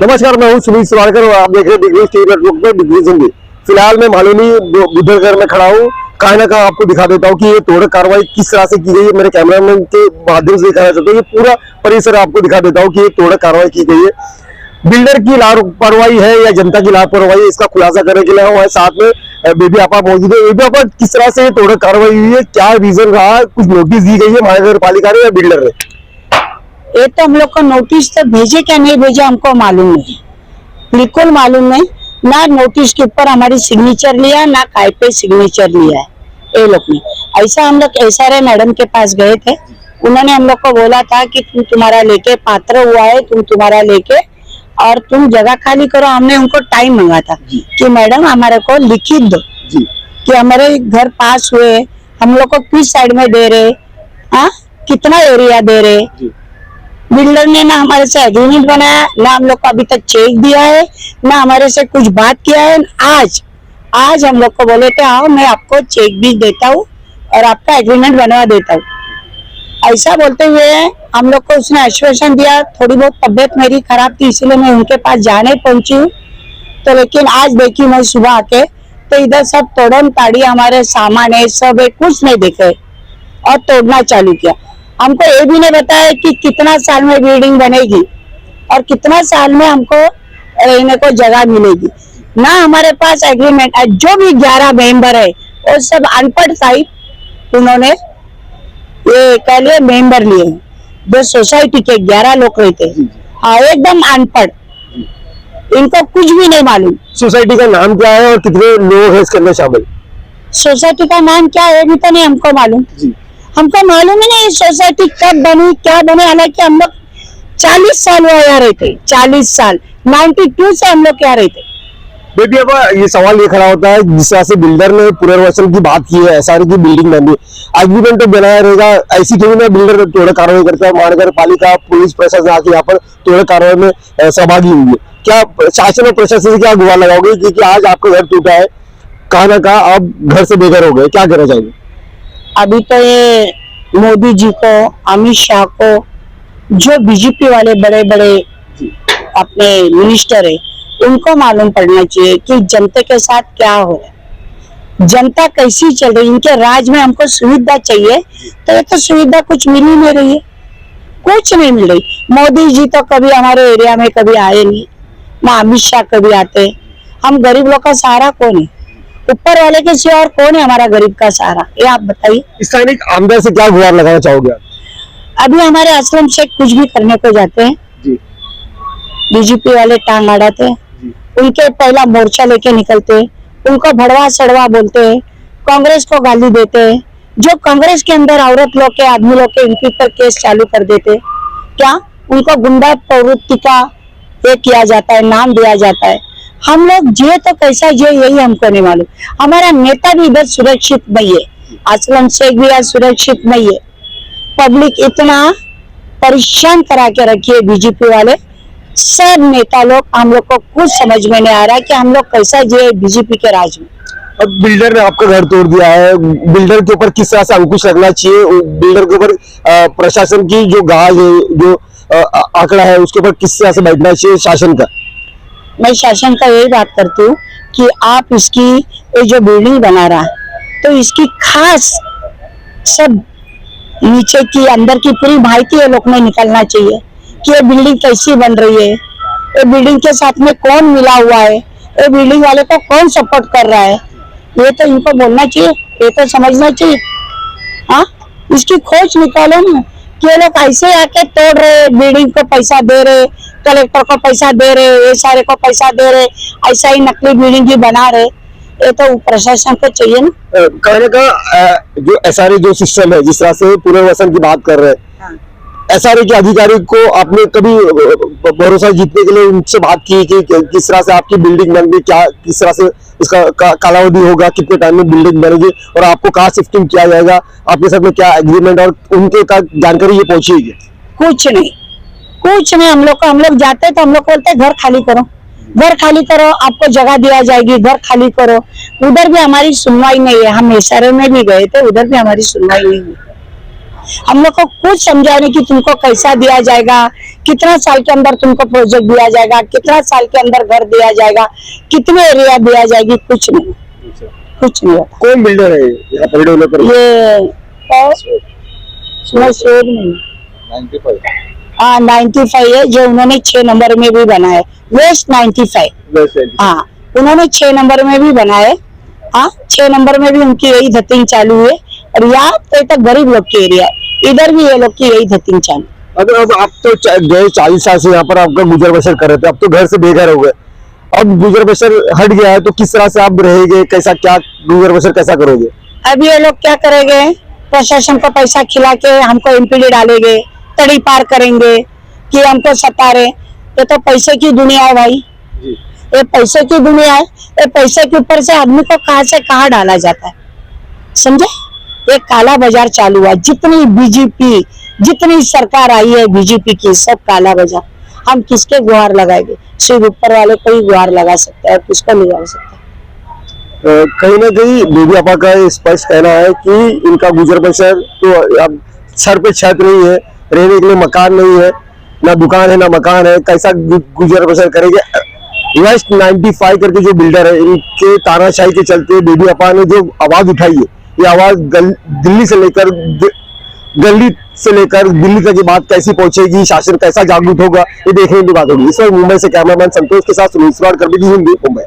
नमस्कार, मैं हूं सुनील शिवाड़कर और आप देख रहे हैं बिग न्यूज टीवी नेटवर्क पर बिग न्यूज हिंदी। फिलहाल मैं मालूनी बुद्धनगर में खड़ा हूं। कहीं ना कहीं आपको दिखा देता हूं कि ये तोड़क कार्रवाई किस तरह से की गई है। मेरे कैमरामैन के माध्यम से दिखाना चाहता हूं। ये पूरा परिसर आपको दिखा देता हूं कि ये तोड़क कार्रवाई की गई है। बिल्डर की लापरवाही है या जनता की लापरवाही है, इसका खुलासा करने के लिए हमारे साथ में बेबी आपा मौजूद है। बेबी आपा, किस तरह से ये तोड़क कार्रवाई हुई है, क्या रीजन रहा, कुछ नोटिस दी गई है महानगर पालिका ने या बिल्डर ने? ये तो हम लोग को नोटिस तो भेजे क्या नहीं भेजे हमको मालूम नहीं, बिल्कुल मालूम नहीं। ना नोटिस के ऊपर हमारी सिग्नेचर लिया, ना काय पे सिग्नेचर लिया है ये लोग ने। ऐसा हम लोग SRA मैडम के पास गए थे, उन्होंने हम लोग को बोला था कि तुम तुम्हारा लेके पात्र हुआ है, तुम तुम्हारा लेके और तुम जगह खाली करो। हमने उनको टाइम मांगा था कि मैडम हमारे को लिखित दो कि हमारे घर पास हुए, हम लोग को किस साइड में दे रहे, हाँ कितना एरिया दे रहे। बिल्डर ने ना हमारे से एग्रीमेंट बनाया, ना हम लोग को अभी तक चेक दिया है, ना हमारे से कुछ बात किया है। आज हम लोग को बोले थे आओ मैं आपको चेक भी देता हूँ और आपका एग्रीमेंट बनवा देता हूँ। ऐसा बोलते हुए हम लोग को उसने आश्वासन दिया। थोड़ी बहुत तबीयत मेरी खराब थी, इसीलिए मैं उनके पास जाने पहुंची हूँ। तो लेकिन आज देखी मैं सुबह आके तो इधर सब तोड़न ताड़ी, हमारे सामान है सब है, कुछ नहीं देखे और तोड़ना चालू किया। हमको ये भी नहीं बताया कि कितना साल में बिल्डिंग बनेगी और कितना साल में हमको रहने को जगह मिलेगी। ना हमारे पास एग्रीमेंट है। जो भी 11 मेंबर है वो सब अनपढ़ टाइप उन्होंने ये कह लिए मेंबर लिए, जो सोसाइटी के 11 लोग रहते हैं, हाँ एकदम अनपढ़, इनको कुछ भी नहीं मालूम। सोसाइटी का नाम क्या है और कितने लोग हैं इसके अंदर शामिल? सोसाइटी का नाम क्या है भी तो नहीं हमको मालूम। हमको मालूम ही नहीं सोसाइटी कब बनी क्या बनी। हालांकि हम लोग 40 साल यहाँ रहते, 40 साल 92 से हम लोग यहाँ रहते। बेबी अब ये सवाल ये खड़ा होता है, जिस तरह से बिल्डर ने पुनर्वसन की बात की है, SRA की बिल्डिंग बनी, एग्रीमेंट तो बनाया रहेगा, ऐसी क्यों ना बिल्डर तोड़क कार्रवाई करता है। महानगर पालिका पुलिस प्रशासन आके यहाँ पर तोड़क कार्रवाई में सहभागी हुई है। क्या शासन और प्रशासन से क्या गुहार लगाओगे कि आज आपका घर टूटा है, कहाँ ना कहाँ आप घर से बेघर हो गए, क्या कहना चाहेंगे? अभी तो ये मोदी जी को, अमित शाह को, जो बीजेपी वाले बड़े बड़े अपने मिनिस्टर है, उनको मालूम पड़ना चाहिए कि जनता के साथ क्या हो रहा है, जनता कैसी चल रही है। इनके राज में हमको सुविधा चाहिए, तो ये तो सुविधा कुछ मिल ही नहीं रही है, कुछ नहीं मिल रही। मोदी जी तो कभी हमारे एरिया में कभी आए नहीं, ना अमित शाह कभी आते। हम गरीब लोग का सहारा कौन है? ऊपर वाले के सिवा और कौन है हमारा गरीब का सहारा? ये आप बताइए। स्थानीय आमदार से क्या गुहार लगाना चाहोगे आप? अभी हमारे असलम शेख कुछ भी करने को जाते हैं, बीजेपी वाले टांग अड़ाते हैं, उनके पहला मोर्चा लेके निकलते हैं, उनको भड़वा सड़वा बोलते हैं, कांग्रेस को गाली देते हैं। जो कांग्रेस के अंदर औरत लोग के, आदमी लोग के, इनके ऊपर केस चालू कर देते हैं। क्या उनको गुंडा प्रवृत्ति का ये किया जाता है, नाम दिया जाता है। हम लोग जिए तो कैसा जिए यही हमको नहीं मालूम। हमारा नेता भी इधर सुरक्षित नहीं है, असलम शेख भी आज सुरक्षित नहीं है। पब्लिक इतना परेशान करा के रखी है बीजेपी वाले, सब नेता लोग। हम लोग को कुछ समझ में नहीं आ रहा कि हम लोग कैसा जिए बीजेपी के राज में। अब बिल्डर ने आपका घर तोड़ दिया है, बिल्डर के ऊपर किस तरह से अंकुश लगना चाहिए? बिल्डर के ऊपर प्रशासन की जो गाज है, जो आंकड़ा है, उसके ऊपर किस तरह से बैठना चाहिए शासन का? मैं शासन का यही बात करती हूँ कि आप इसकी ये जो बिल्डिंग बना रहा है तो इसकी खास सब नीचे की अंदर की पूरी माहिती ये लोग ने निकलना चाहिए कि ये बिल्डिंग कैसी बन रही है, ये बिल्डिंग के साथ में कौन मिला हुआ है, ये बिल्डिंग वाले को कौन सपोर्ट कर रहा है। ये तो इनको बोलना चाहिए, ये तो समझना चाहिए। हाँ, इसकी खोज निकालो ना कि ये लोग ऐसे आके तोड़ रहे, बिल्डिंग को पैसा दे रहे, कलेक्टर को पैसा दे रहे, SRA को पैसा दे रहे, ऐसा ही नकली बिल्डिंग भी बना रहे। ये तो प्रशासन को चाहिए ना। कहने का जो SRA जो सिस्टम है, जिस तरह से पुनर्वसन की बात कर रहे हैं, SRA के अधिकारी को आपने कभी भरोसा जीतने के लिए उनसे बात की कि किस तरह से आपकी बिल्डिंग बन गई, क्या किस तरह से इसका कालावधि होगा, कितने टाइम में बिल्डिंग बनेगी और आपको कहाँ शिफ्टिंग किया जाएगा, आपके साथ में क्या एग्रीमेंट और उनके का जानकारी ये पहुंचेगी? कुछ नहीं, कुछ नहीं। हम लोग जाते तो हम लोग बोलते घर खाली करो, घर खाली करो, आपको जगह दिया जाएगी, घर खाली करो। उधर भी हमारी सुनवाई नहीं है। हम SRA में भी गए थे, उधर भी हमारी सुनवाई नहीं हुई। हम लोग को कुछ समझा नहीं कि तुमको कैसा दिया जाएगा, कितना साल के अंदर तुमको प्रोजेक्ट दिया जाएगा, कितना साल के अंदर घर दिया जाएगा, कितने एरिया दिया जाएगी, कुछ नहीं, कुछ नहीं होता। कौन बिल्डर है यहाँ पर डेवलपर? ये शेर नहीं, 95 हाँ 95 है, जो उन्होंने 6 नंबर में भी बनाया, वेस्ट 95। वैसे हाँ उन्होंने 6 नंबर में भी बनाए। हाँ 6 नंबर में भी उनकी यही धतिंग चालू है, और यहाँ तो गरीब लोग के एरिया है, इधर भी ये लोग की यही धतिंग चालू। अगर अब आप तो गए 40 साल से यहाँ पर आपका गुजर बसर कर रहे थे, अब तो घर से बेघर हो गए, अब गुजर बसर हट गया है, तो किस तरह से आप रहेंगे, कैसा क्या गुजर बसर कैसा करोगे? अब ये लोग क्या करेंगे, प्रशासन को पैसा खिला के हमको एमपीडी डालेंगे, तड़ी पार करेंगे कि हमको सता रहे। ये तो पैसे की दुनिया है भाई, ये पैसे की दुनिया है। ये पैसे के ऊपर से आदमी को कहाँ से कहाँ डाला जाता है, समझे? ये काला बाजार चालू हुआ। जितनी बीजेपी, जितनी सरकार आई है बीजेपी की, सब काला बाजार। हम किसके गुहार लगाएंगे? सिर्फ ऊपर वाले को ही गुहार लगा सकते हैं, किसको नहीं लगा सकते। कहीं ना कहीं बेबी आपा का स्पष्ट कहना है कि इनका गुजर बसर तो अब सर पे छत नहीं है, रहने के लिए मकान नहीं है, ना दुकान है ना मकान है, कैसा गुजर बसर करेंगे? वेस्ट 95 करके जो बिल्डर है, इनके तानाशाही के चलते बेबी आपा ने जो आवाज उठाई है, ये आवाज दिल्ली से लेकर गली से लेकर दिल्ली तक ये बात कैसी पहुंचेगी, शासन कैसा जागरूक होगा, ये देखने की बात होगी। इस वक्त मुंबई से कैमरामैन संतोष के साथ सुनील कर मुंबई।